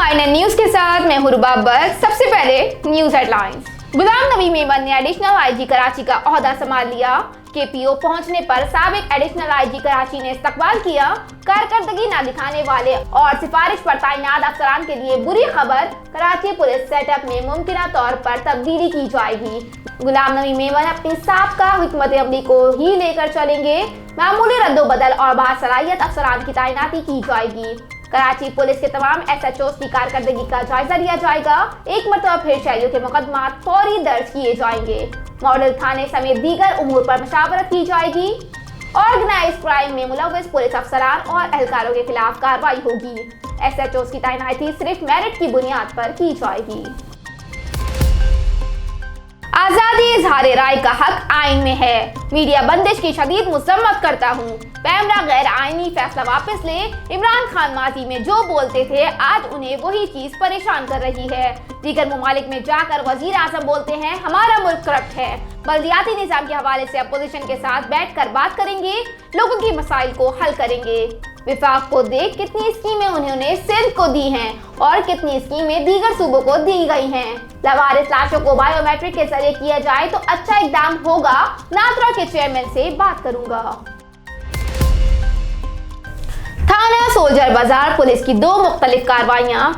INN news के साथ मैं हूं रुबा बर्ग। सबसे पहले न्यूज हेडलाइंस। गुलाम नबी मेमन ने एडिशनल IG कराची का ओहदा संभाल लिया। KPO पहुंचने पर साबिक एडिशनल IG कराची ने इस्तकबाल किया। कारकर्दगी न दिखाने वाले और सिफारिश पर तैनात अफसरान के लिए बुरी खबर, कराची पुलिस सेटअप में मुमकिन तौर पर तब्दीली की जाएगी। गुलाम नबी मेमन अपनी साबका हिकमत अमली को ही लेकर चलेंगे। मामूली रद्दोबदल और बासलाहियत अफसरान की तैनाती की जाएगी। कराची पुलिस के तमाम SHOs की कारकर्दगी का जायजा लिया जाएगा। एक मरतबा फिर शहरियों के मुकदमा फौरी दर्ज किए जाएंगे। मॉडल थाने समेत दीगर उमूर पर मशावरत की जाएगी। ऑर्गेनाइज्ड क्राइम में मुलव्वस पुलिस अफसरान और एहलकारों के खिलाफ कार्रवाई होगी। SHOs की तैनाती सिर्फ मेरिट की बुनियाद पर की जाएगी। आजादी इजहार राय का हक आइन में है। मीडिया बंदिश की शदीद मुज़म्मत करता हूँ। पैमरा गैर आईनी फैसला वापस ले। इमरान खान माजी में जो बोलते थे आज उन्हें वही चीज परेशान कर रही है। दीगर ममालिक में जाकर वजीर आजम बोलते हैं हमारा मुल्क करप्ट है। बल्दियाती निजाम के हवाले से अपोजिशन के साथ बैठकर बात करेंगे, लोगों की मसाइल को हल करेंगे। विफाक को देख कितनी स्कीमें उन्होंने सिंध को दी हैं और कितनी स्कीमें दीगर सूबों को दी गई हैं। लवारिस लाशों को बायोमेट्रिक के जरिए किया जाए तो अच्छा इकदाम होगा। नादरा के चेयरमैन से बात करूंगा। थाना सोल्जर बाजार पुलिस की दो मुख्तलिफ कार्रवाइयां।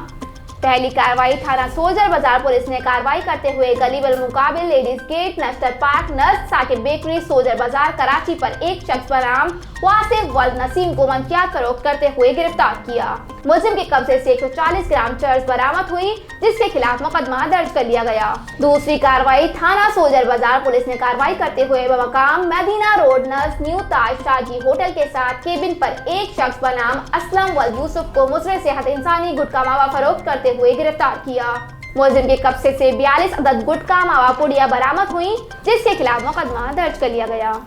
पहली कार्रवाई थाना सोल्जर बाजार पुलिस ने कार्रवाई करते हुए गली बल मुकाबिल लेडीज गेट, नस्टर पार्क, नर्स साकिब बेकरी, सोल्जर बाजार कराची पर एक शख्स पर नाम वासिफ वल्द नसीम को मंशियात फरोख्त करते हुए गिरफ्तार किया। मुलजिम के कब्जे से 140 ग्राम चर्स बरामद हुई, जिसके खिलाफ मुकदमा दर्ज कर लिया गया। दूसरी कार्रवाई थाना सोल्जर बाजार पुलिस ने कार्रवाई करते हुए बमकाम मदीना रोड नर्स न्यू ताज शाजी होटल के साथ केबिन पर एक शख्स पर नाम असलम वल्द यूसुफ को मुजरे सेहत इंसानी गुटखा मावा फरोख्त करते हुए गिरफ्तार किया। मुलजिम के कब्जे से 42 अदद गुटखा मावा पुड़िया बरामद हुई, जिसके खिलाफ मुकदमा दर्ज कर लिया गया।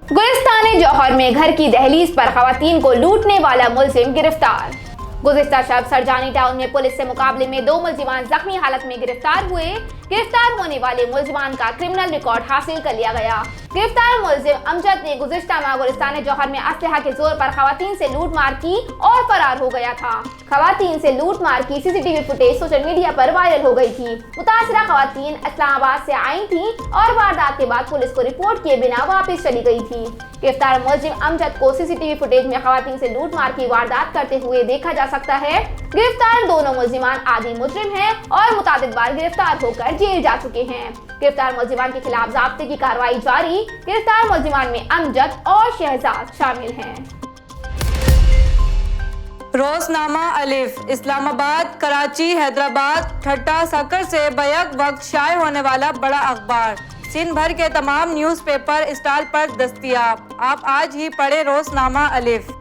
गुलिस्तान जौहर में घर की दहलीज पर खवातीन को लूटने वाला मुलजिम गिरफ्तार। गुज़िश्ता शब सरजानी टाउन में पुलिस से मुकाबले में दो मुलजिमान जख्मी हालत में गिरफ्तार हुए। गिरफ्तार होने वाले मुलजिमान का क्रिमिनल रिकॉर्ड हासिल कर लिया गया। गिरफ्तार मुलजिम अमजद ने गुज़िश्ता माह गुलिस्तान जौहर में असलहा के जोर पर खवातीन से लूट मार की और फरार हो गया था। खवातीन से लूट मार की CCTV फुटेज सोशल मीडिया पर वायरल हो गई थी। मुतासरा खवातीन इस्लामाबाद से आई थी और वारदात के बाद पुलिस को रिपोर्ट किए बिना वापस चली गई थी। गिरफ्तार मुलजिम अमजद को CCTV फुटेज में खवातीन से लूट मार की वारदात करते हुए देखा जा सकता है। गिरफ्तार दोनों मुलजिमान आदि मुजरिम हैं और मुतादिद बार गिरफ्तार होकर जेल जा चुके हैं। गिरफ्तार मुलजिमान के खिलाफ ज़ाब्ते की कार्रवाई जारी। गिरफ्तार मुलजिमान में अमजद और शहजाद शामिल हैं। रोजनामा अलिफ इस्लामाबाद, कराची, हैदराबाद, ठट्टा, सकर से बैक वक्त शाये होने वाला बड़ा अखबार। सिंध भर के तमाम न्यूज़पेपर स्टॉल पर दस्तयाब। आप आज ही पढ़े रोजनामा अलिफ।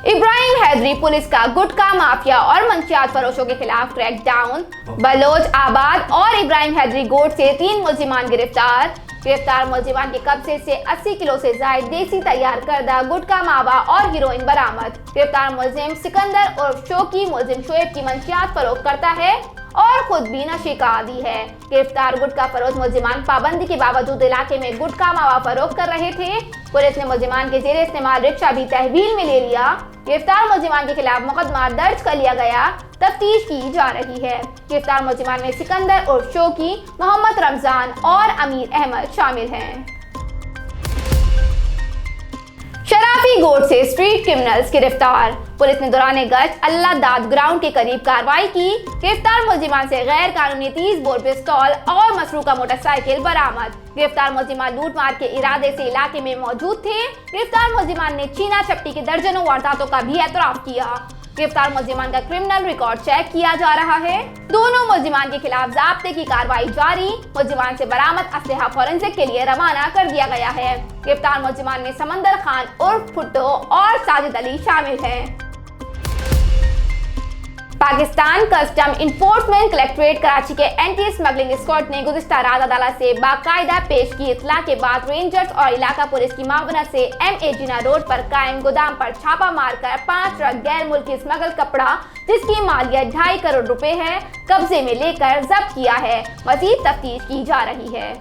इब्राहिम हैदरी पुलिस का गुटखा माफिया और मंशियात फरोशों के खिलाफ क्रैकडाउन। बलोच आबाद और इब्राहिम हैदरी गोट से 3 मुलजिमान गिरफ्तार। गिरफ्तार मुलजिमान के कब्जे से 80 किलो से जायद देसी तैयार करदा गुटखा मावा और हीरोइन बरामद। गिरफ्तार मुलजिम सिकंदर और शोकी मुलजिम शोएब की मंशियात फरोख्त करता है और खुद भी नशे का आदी है। गिरफ्तार गुटखा फरोख्त मुलजिमान पाबंदी के बावजूद इलाके में गुटखा मावा फरोख्त कर रहे थे। पुलिस ने मुलजिमान के जेर इस्तेमाल रिक्शा भी तहवील में ले लिया। गिरफ्तार मुलजिमान के खिलाफ मुकदमा दर्ज कर लिया गया। तफ्तीश की जा रही है। गिरफ्तार मुलजिमान में सिकंदर और शोकी, मोहम्मद रमजान और अमीर अहमद शामिल हैं। शराफी गोट से स्ट्रीट क्रिमिनल्स गिरफ्तार। पुलिस ने दौरान गश्त अल्लाह दाद ग्राउंड के करीब कार्रवाई की। गिरफ्तार मुलजिमान से गैर कानूनी 30 बोर पिस्तौल और मसरूका मोटरसाइकिल बरामद। गिरफ्तार मुलजिमान लूट मार के इरादे से इलाके में मौजूद थे। गिरफ्तार मुलजिमान ने चीना चपटी के दर्जनों वारदातों का भी एतराफ किया। गिरफ्तार मुलजिमान का क्रिमिनल रिकॉर्ड चेक किया जा रहा है। दोनों मुलजिमान के खिलाफ ज़ाब्ते की कार्रवाई जारी। मुलजिमान से बरामद असलहा फोरेंसिक के लिए रवाना कर दिया गया है। गिरफ्तार मुलजिमान में समंदर खान उर्फ भुट्टो और साजिद अली शामिल हैं। Pakistan custom enforcement collectorate Karachi के एंटी स्मगलिंग स्क्वाड ने गुज़िश्ता रात अदालत से बाकायदा पेश की इत्तला के बाद रेंजर्स और इलाका पुलिस की मावनत से MA जिना रोड पर कायम गोदाम पर छापा मारकर 5 ट्रक गैर मुल्की स्मगल कपड़ा, जिसकी मालियत 2.5 करोड़ रुपए है, कब्जे में लेकर जब्त किया है। मजीद तफ्तीश की जा रही है।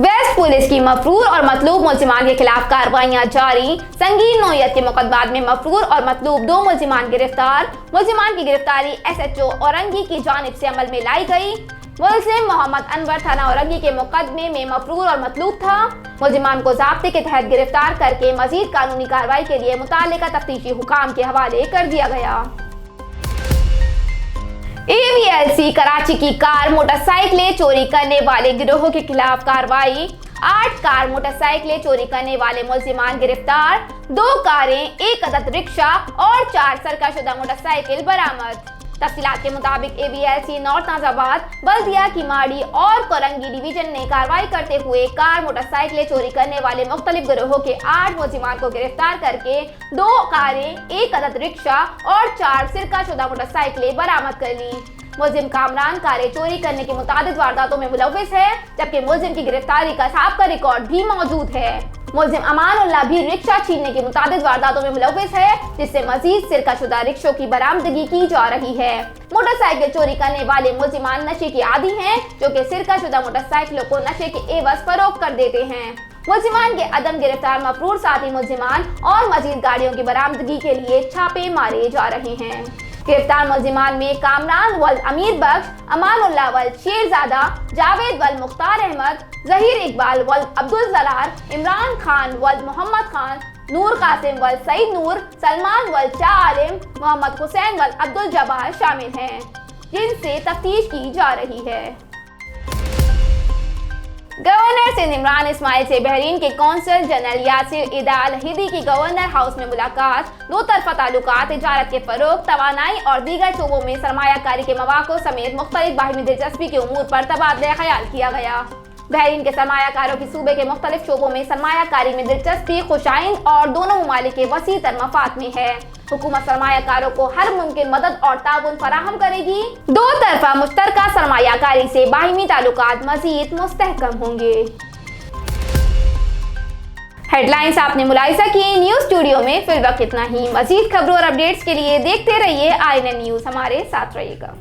वेस्ट पुलिस की मफरूर और मतलूब मुलजिमान के खिलाफ कार्रवाइयां जारी। संगीन नौयत के मुकदमात में मफरूर और मतलूब 2 मुलजिमान गिरफ्तार। मुलजिमान की गिरफ्तारी SHO औरंगी की जानिब से अमल में लाई गई। मुलजिम मोहम्मद अनवर थाना औरंगी के मुकदमे में मफरूर और मतलूब था। मुलजिमान को ज़ाब्ते के तहत गिरफ्तार करके मजीद कानूनी कार्रवाई के लिए मुताल्लिका तफ्तीशी हुकाम के हवाले कर दिया गया। AVLC कराची की कार मोटरसाइकिलें चोरी करने वाले गिरोह के खिलाफ कार्रवाई। 8 कार मोटरसाइकिलें चोरी करने वाले मुलजिमान गिरफ्तार। 2 कारें, 1 अदद रिक्शा और 4 सरकाशुदा मोटरसाइकिल बरामद। तफसीलात के मुताबिक AVLC नॉर्थ नाजाबाद, बल्दिया की माड़ी और कोरंगी डिवीजन ने कार्रवाई करते हुए कार मोटरसाइकिलें चोरी करने वाले मुख्तलिफ गिरोहों के 8 मुलजिमान को गिरफ्तार करके 2 कारें, 1 अदद रिक्शा और 4 सिरकाशुदा मोटरसाइकिलें बरामद कर ली। मुलजिम कामरान कारें चोरी करने की मुतादिद वारदातों में मुलव्विस है, जबकि मुलजिम की गिरफ्तारी का साबिका रिकॉर्ड भी मौजूद है। मुलजिम अमानुल्लाह भी रिक्शा छीनने की मुतादिद वारदातों में मुलव्विस है, जिससे मजीद सिरकाशुदा रिक्शों की बरामदगी की जा रही है। मोटरसाइकिल चोरी करने वाले मुलजिमान नशे के आदी हैं, जो कि सिरकाशुदा मोटरसाइकिलों को नशे के एवज फरोख्त कर देते हैं। मुलजिमान के अदम गिरफ्तार मफरूर साथी मुलजिमान और मजीद गाड़ियों की बरामदगी के लिए छापे मारे जा रहे हैं। गिरफ्तार मुलजिमान में कामरान वल अमीर बख्श, अमानुल्लाह वल शेरजादा, जावेद वल मुख्तार अहमद, जहीर इकबाल वल अब्दुल जलार, इमरान खान वल मोहम्मद खान, नूर कासिम वल सईद नूर, सलमान वल शाह आलिम, मोहम्मद हुसैन वल अब्दुल जब्बार शामिल हैं, जिनसे तफ्तीश की जा रही है। गवर्नर सिंध इमरान इस्माइल से बहरीन के कौंसल जनरल यासिर इदाल हिदी की गवर्नर हाउस में मुलाकात। 2 तरफा ताल्लुकात, तिजारत के फरोग, तवानाई और दीगर शोबों में सरमायाकारी के मौक़ों समेत मुख्तलिफ बाहिमी दिलचस्पी के उमूर पर तबादला ख्याल किया गया। बहरीन के सरमायाकारों की सूबे के मुख्तलिफ शोबों में सरमायाकारी में दिलचस्पी खुशाइंद और दोनों ममालिक के वसी तर मफाद में है। हुकूमत सरमायाकारों को हर मुमकिन मदद और ताउन फराहम करेगी। 2 तरफा मुश्तरका सरमायाकारी से बाहिमी ताल्लुकात मजीद मुस्तहकम होंगे। हेडलाइंस आपने मुलाहिजा की। न्यूज़ स्टूडियो में फिल वक्त इतना ही। मजीद खबरों और अपडेट्स के लिए देखते रहिए INN न्यूज़। हमारे साथ रहिएगा।